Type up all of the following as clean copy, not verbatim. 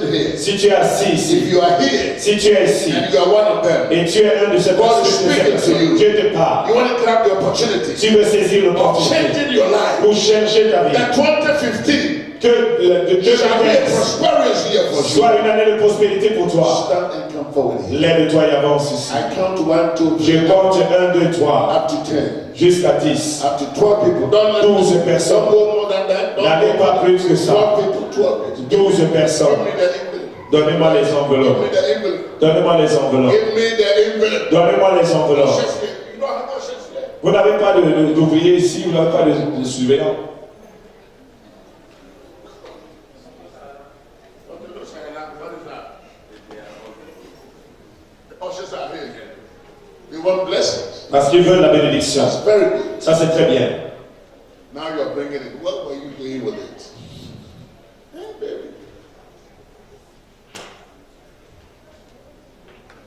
sitting here, Si tu es assis ici, if you are here si tu es ici, and you are one of them, et tu es un de ces God is speaking to personnes, you. Dieu te parle. You want to grab the opportunity Tu veux saisir of l'opportunité changing your life. pour changer ta vie. That 2015 Que de shall be a 2015 prosperous year for you. soit une année de prospérité pour toi. Stand and come forward here. Lève-toi et avance ici. I count 1, 2, 3, Je compte 1, 2, 3, up to 10, jusqu'à 10. up to 12 people. Don't let 12 me personnes. don't go more than that. Don't N'allez go pas more plus que than ça. 12 people. 12 people. 12 Give personnes. me the envelope. Donnez-moi les Give me enveloppes. the envelope. Donnez-moi les enveloppes. Give me the envelope. Donnez-moi les enveloppes. You don't have no church there. Vous n'avez pas d'ouvrier ici, vous n'avez pas de surveillant. What is that? The ushers are here. They want blessings. Parce qu'ils veulent la bénédiction. That's very good. Ça, c'est très bien. Now you're bringing it. What were you doing with it? Hey, baby.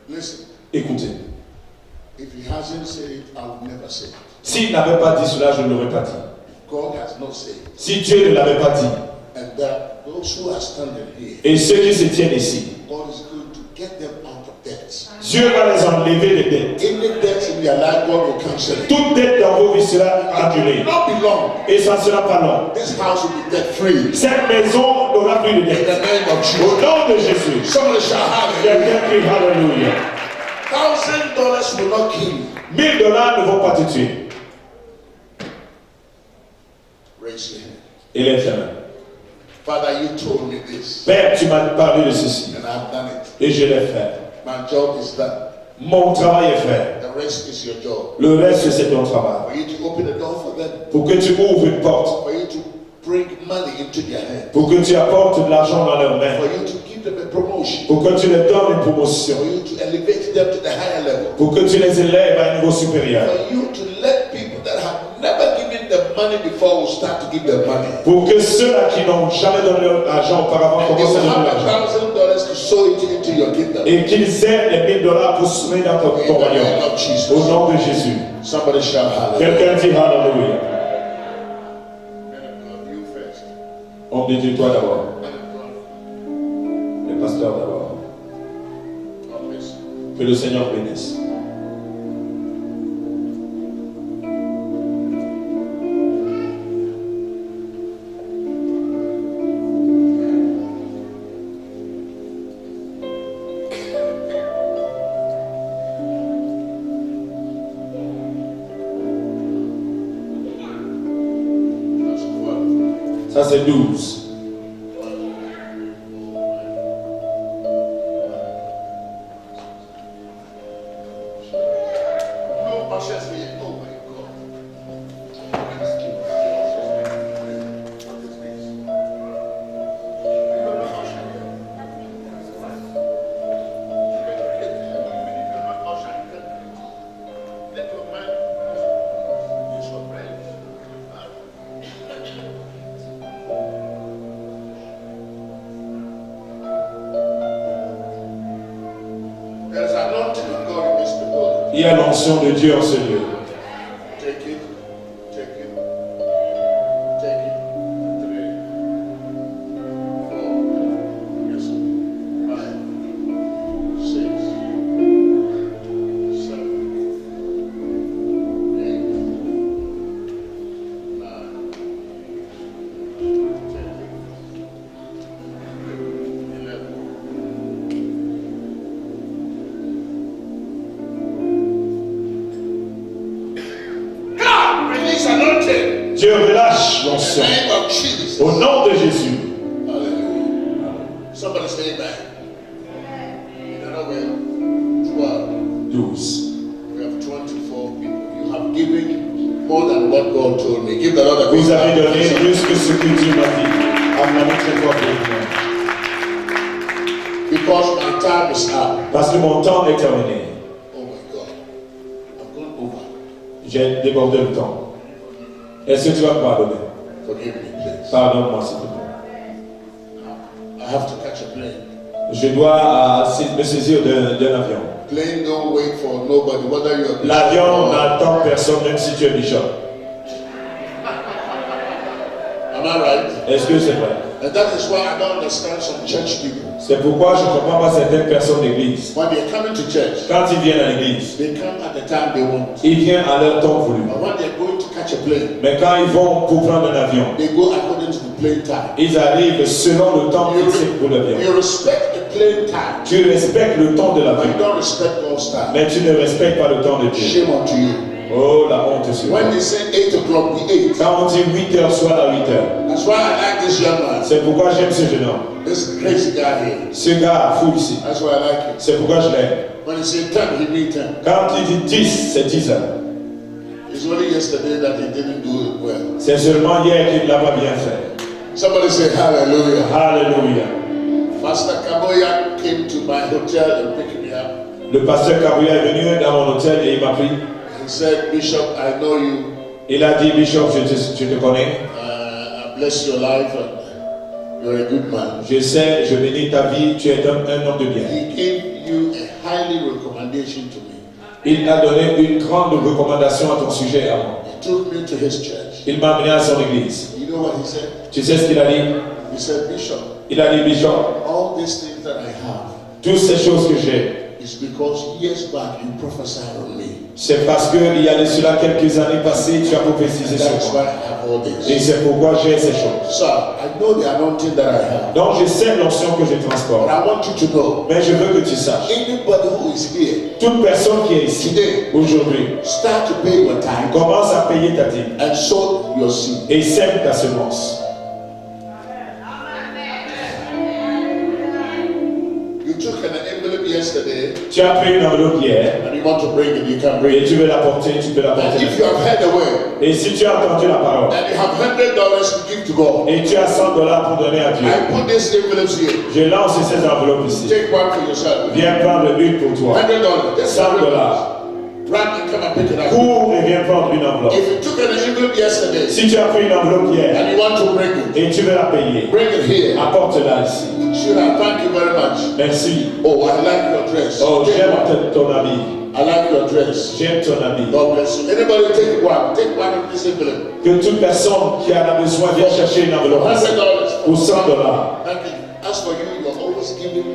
Listen, Écoutez. if he hasn't said it, I will never say it. S'il n'avait pas dit cela, je ne l'aurais pas dit. God has not said it. Si Dieu ne l'avait pas dit, And that those who are standing here, et ceux qui se tiennent ici, God is going to get them out of debt. Dieu va les enlever des dettes. Any debt in their life, God will cancel it. Toute dette dans vos vies sera annulée. Not be long. Et ça ne sera pas long. This house will be debt free. Cette maison n'aura plus de In dette. the name of Au Jesus. nom de Jésus. Somebody shout hallelujah. Quelqu'un crie Alléluia. $1,000 will not kill you. $1000 ne vont pas te tuer. Raise your hand. Élève ta main. Father, you told me this, Père, tu m'as parlé de ceci. and I've done it. Et je l'ai fait. My job is done. Mon travail est fait. The rest is your job. Le reste, c'est ton travail. For you to open the door for them, Pour que tu ouvres une porte. for you to bring money into their hand, Pour que tu apportes de l'argent dans leurs mains. for you to give them a promotion, Pour que tu leur donnes une promotion. for you to elevate them to the higher level, Pour que tu les élèves à un niveau supérieur. for you to let people that have never given them money before will start to give them money. Pour que ceux-là qui n'ont jamais donné leur argent auparavant And they commencent à will donner have l'argent. $1,000 to sow it into your kingdom. Et qu'ils aient les $1000 pour semer dans ton In the royaume. name of Jesus. Au nom de Jésus. Somebody shout hallelujah. Quelqu'un dit Alléluia. You first. On dit Dieu, toi d'abord. Le pasteur d'abord. God bless you. Que le Seigneur bénisse. That's what. Ça, c'est 12. No ushers here. Oh my God. There's anointing of God in this building. Il y a l'onction de Dieu en ce lieu. Take it, take it, take it. 3, 4, yes, 5, 6, 7, 8, 9, 10, 11. God, release anointing. Dieu relâche In l'onction. the name of Jesus. Au nom de Jésus. Hallelujah. Somebody say amen. In another way, 12. 12. We have 24 people. You have given more than what God told me. Give the Lord a big Vous avez donné hand. plus que ce que Dieu m'a dit. Acclamez très fort pour lui. Because my time is up. Parce que mon temps est terminé. Oh my God. I've gone over. J'ai débordé le temps. Est-ce que tu vas me pardonner? Forgive me, please. Pardonne-moi, s'il te plaît. I have to catch a plane. Je dois me saisir d'un avion. Plane don't wait for nobody, whether you're a bishop L'avion or- n'attend personne, même si tu es bishop. Am I right? Est-ce que c'est vrai? And that is why I don't understand some church people. C'est pourquoi je ne comprends pas certaines personnes d'église. When they're coming to church, Quand ils viennent à l'église, they come at the time they want. ils viennent à leur temps voulu. But when they're going to catch a plane, Mais quand ils vont pour prendre un avion, they go according to the plane time. ils arrivent selon le temps fixé pour l'avion. You respect the plane time. Tu respectes le temps de But l'avion, you don't respect God's time. mais tu ne respectes pas le temps de Dieu. Shame unto you. Oh, la honte est sur toi. When they say 8 o'clock, be 8. Quand on dit 8 heures, soit à 8 heures. That's why I like this young man. C'est pourquoi j'aime ce jeune homme. This crazy guy here. Ce gars fou ici. That's why I like him. C'est pourquoi je l'aime. When he say 10, he means 10. Quand il dit 10, c'est 10 heures. It's only yesterday that he didn't do it well. C'est seulement hier qu'il ne l'a pas bien fait. Somebody say hallelujah. Alléluia. Pastor Kaboya came to my hotel and picked me up. Le pasteur Kabouya est venu dans mon hôtel et il m'a pris. He said, Bishop, I know you. Il a dit, Bishop, je te connais. I bless your life and you're a good man. Je sais, je bénis ta vie, tu es un homme de bien. He gave you a highly recommendation to me. Il a donné une grande recommandation à ton sujet à moi. He took me to his church. Il m'a amené à son église. You know what he said? Tu sais ce qu'il a dit? He said, Bishop, Il a dit, Bishop, all these things that I have toutes ces choses que j'ai, is because years back you prophesied on me. c'est parce qu'il y a de cela quelques années passées, tu as prophétisé sur That's why moi. I have all Et this. c'est pourquoi j'ai ces choses. So I know the anointing that I have. Donc je sais l'onction que je But transporte. I want you to know, Mais je veux que tu saches, anybody who is here toute personne qui est ici today, aujourd'hui, start to pay your time commence à payer ta dîme and sow your seed. et sème ta semence. You took an envelope yesterday Tu as pris une enveloppe hier and you want to bring it, you can bring et it. tu veux la porter, tu peux la And porter. if you have heard the word Et si tu as entendu la parole and you have $100 to give to God, et tu as $100 pour donner à Dieu, I put these envelopes here. je lance ces enveloppes ici. Take one for yourself. Viens prendre une pour toi. $100. That's $100. $100. Run and come and pick it up. Cours et viens prendre une enveloppe. If you took an envelope yesterday Si tu as pris une enveloppe hier and you want to bring it, et tu veux la payer, bring it here. apporte-la ici. Should I thank you very much? Merci. Oh, I like your dress. Oh, Take j'aime one. ton habit. I like your dress. J'aime ton habit. God bless you. Anybody take one? Take one of this envelope. Que toute personne qui en a besoin vienne chercher une enveloppe ici. $100. Pour $100. Thank you. As for you, you're always giving.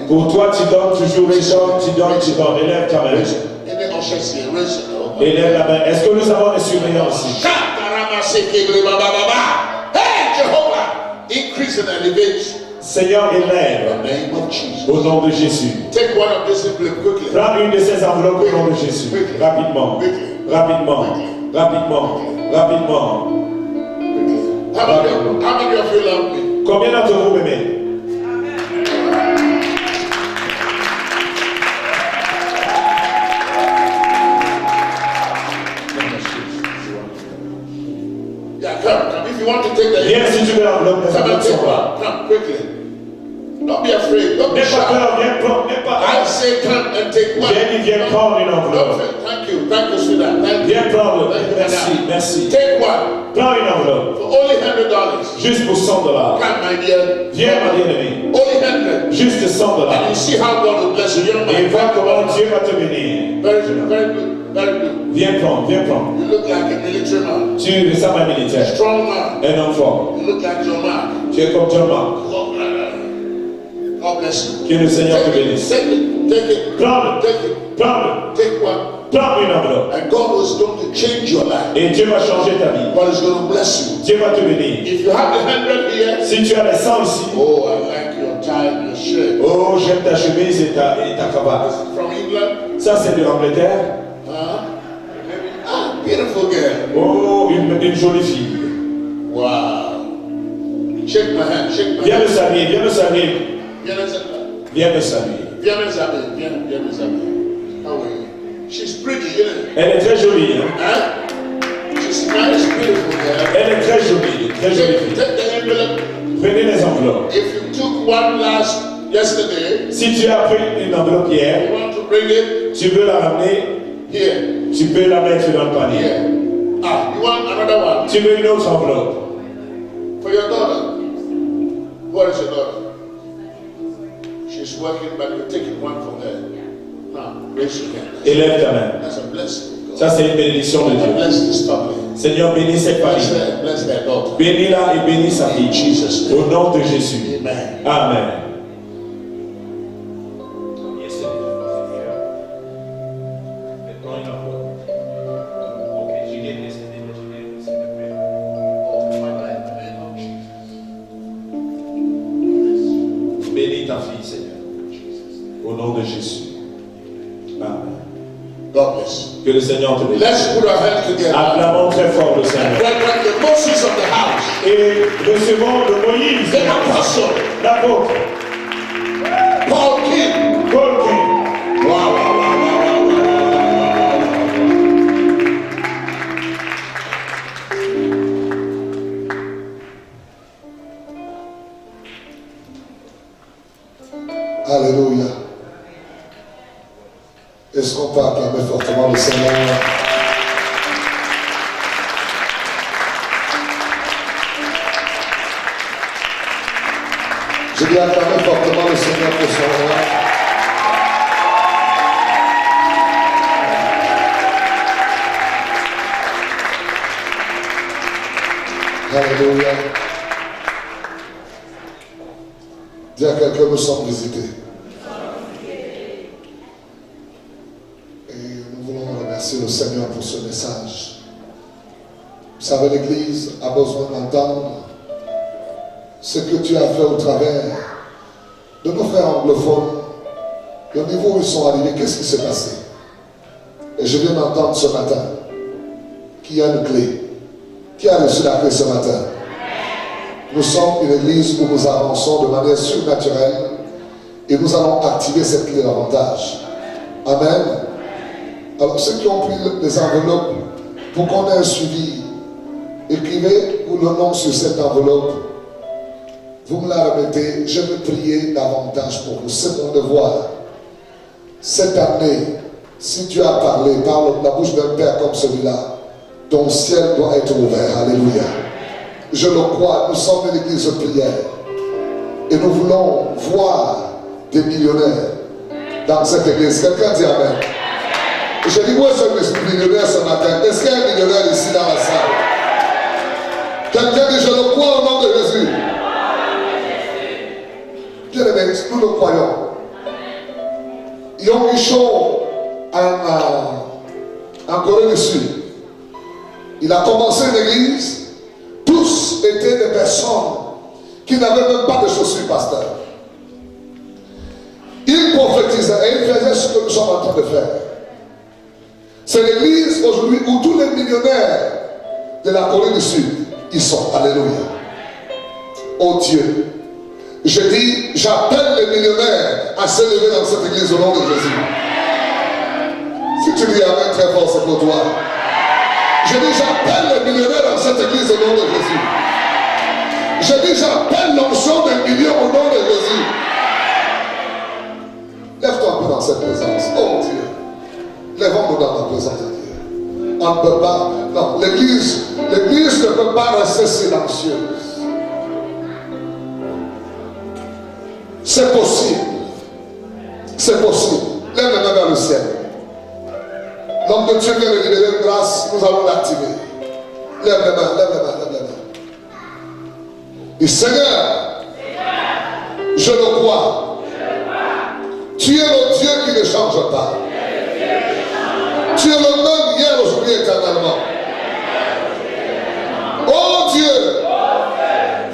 And Pour toi, tu donnes toujours, tu donnes. Élève ta main. raise it. Any ushers here, raise it. Élève la main. Est-ce que nous avons des surveillants ici? Hey, Jehovah, increase and elevate Seigneur, in élève the name of Jesus. au nom de Jésus. Take one of these envelopes quickly. Prends une de ces enveloppes au nom de Jésus. Rapidement. Rapidement. Rapidement. Rapidement. How many of you love me? Combien d'entre vous m'aimez? Yeah, come. If you want to take the Viens si tu veux l'enveloppe. Les come and enveloppes take sont là. one. Come quickly. Don't be afraid. Don't be N'aie pas shy. peur, viens prendre. N'aie pas I peur. say come and take one. Viens, viens prendre une Don't enveloppe. fail. Thank you. Thank you, sweetheart. Thank you. Viens prendre. Thank you, Merci, madam. merci. Take one Prends une enveloppe. for only $100. Juste pour $100. Come, my dear. Viens, ma bien-aimée. Only 100. Juste And $100. you see how God will bless you. Young Et man, vois comment Dieu va te bénir. very good, very good, very good. Viens prendre, viens prendre. You look like a military man, Tu es un militaire. strong man. Un homme fort. You look like John Mark. Tu es comme John Mark. God bless you. Que le Seigneur te Take it, bénisse. take it, take it, Prends-le. take it, Prends-le. take one. Prends une enveloppe. And God is going to change your life. Et Dieu va changer ta vie. God is going to bless you. Dieu va te bénir. If you have the 100 here, Si tu as les 100 ici. oh, I like your tie and your shirt. Oh, j'aime ta chemise et ta cravate. From England? Ça, c'est de l'Angleterre. Huh? Ah, beautiful girl. Oh, une jolie fille. Wow. Shake my hand, shake my Viens me hand. saluer, viens me saluer. Viens me saluer. Viens me saluer. Viens me saluer. Viens me saluer. How are you? She's pretty, isn't it? Elle est très jolie. Hein? Huh? She's nice, beautiful girl. Elle est très jolie, très jolie Take, fille. take the envelope. Prenez les enveloppes. If you took one last yesterday, Si tu as pris une enveloppe hier, you want to bring it tu veux la ramener, here. tu peux la mettre dans le panier. Here. Ah, you want another one? Tu veux une autre enveloppe For your daughter. What is your daughter? She's working, but you're taking one from her. Now, raise your hand. et lève ta main. That's a blessing of God. Ça, c'est une bénédiction de God Dieu. bless this family. Seigneur, bénis cette Bless famille. her, bless their daughter. Bénis-la et bénis sa fille. In Jesus' name. Au nom de Jésus. Amen. Amen. Bénis ta fille, Seigneur. Au nom de Jésus. Amen. God bless. Que le Seigneur te bénisse. Let's put our hands together. Acclamons très fort le Seigneur. Brethren, the Moses of the house, Et recevons de Moïse, the apostle, l'apôtre, Paul King. Paul King. Wow, wow, wow, wow, wow, wow, wow. Alléluia. Est-ce qu'on peut acclamer fortement le Seigneur? Je vais acclamer fortement le Seigneur pour son roi. Alléluia. Dis à quelqu'un, nous sommes visités. Et nous voulons remercier le Seigneur pour ce message. Vous savez, l'Église a besoin d'entendre ce que tu as fait au travers de nos frères anglophones, le niveau où ils sont arrivés. Qu'est-ce qui s'est passé? Et je viens d'entendre ce matin qu'il y a une clé. Qui a reçu la clé ce matin? Nous sommes une église où nous avançons de manière surnaturelle et nous allons activer cette clé davantage. Amen. Alors ceux qui ont pris les enveloppes, pour qu'on ait un suivi, écrivez le nom sur cette enveloppe. Vous me la remettez, je vais prier davantage pour vous. C'est mon devoir. Cette année, si Dieu a parlé par la bouche d'un père comme celui-là, ton ciel doit être ouvert. Alléluia. Je le crois, nous sommes une église de prière. Et nous voulons voir des millionnaires dans cette église. Quelqu'un dit Amen. Je dis, moi, je suis millionnaire ce matin. Est-ce qu'il y a un millionnaire ici dans la salle? Quelqu'un dit, je le crois au nom de Jésus. Bien aimé, nous le croyons. Yom Kishon en Corée du Sud, il a commencé une église. Tous étaient des personnes qui n'avaient même pas de chaussures, pasteur. Il prophétisait et il faisait ce que nous sommes en train de faire. C'est l'église aujourd'hui où tous les millionnaires de la Corée du Sud, ils sont. Alléluia. Oh Dieu. Je dis, j'appelle les millionnaires à se lever dans cette église au nom de Jésus. Si tu dis Amen très fort, c'est pour toi. Je dis, j'appelle les millionnaires dans cette église au nom de Jésus. Je dis, j'appelle l'onction des millions au nom de Jésus. Lève-toi un peu dans cette présence. Oh Dieu. Lèvons-nous dans la présence de Dieu. On ne peut pas. Non, l'église ne peut pas rester silencieuse. C'est possible. C'est possible. Lève les mains vers le ciel. L'homme de Dieu vient de libérer une grâce, nous allons l'activer. Lève les mains, lève les mains, lève les mains. Et Seigneur, je le crois. Tu es le Dieu qui ne change pas. Tu es le même hier, aujourd'hui, éternellement. Oh Dieu,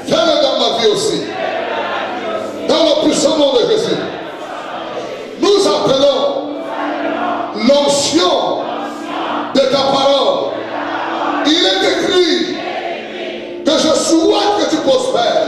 fais-le dans ma vie aussi. Dans le puissant nom de Jésus, nous appelons l'onction de ta parole. Il est écrit que je souhaite que tu prospères.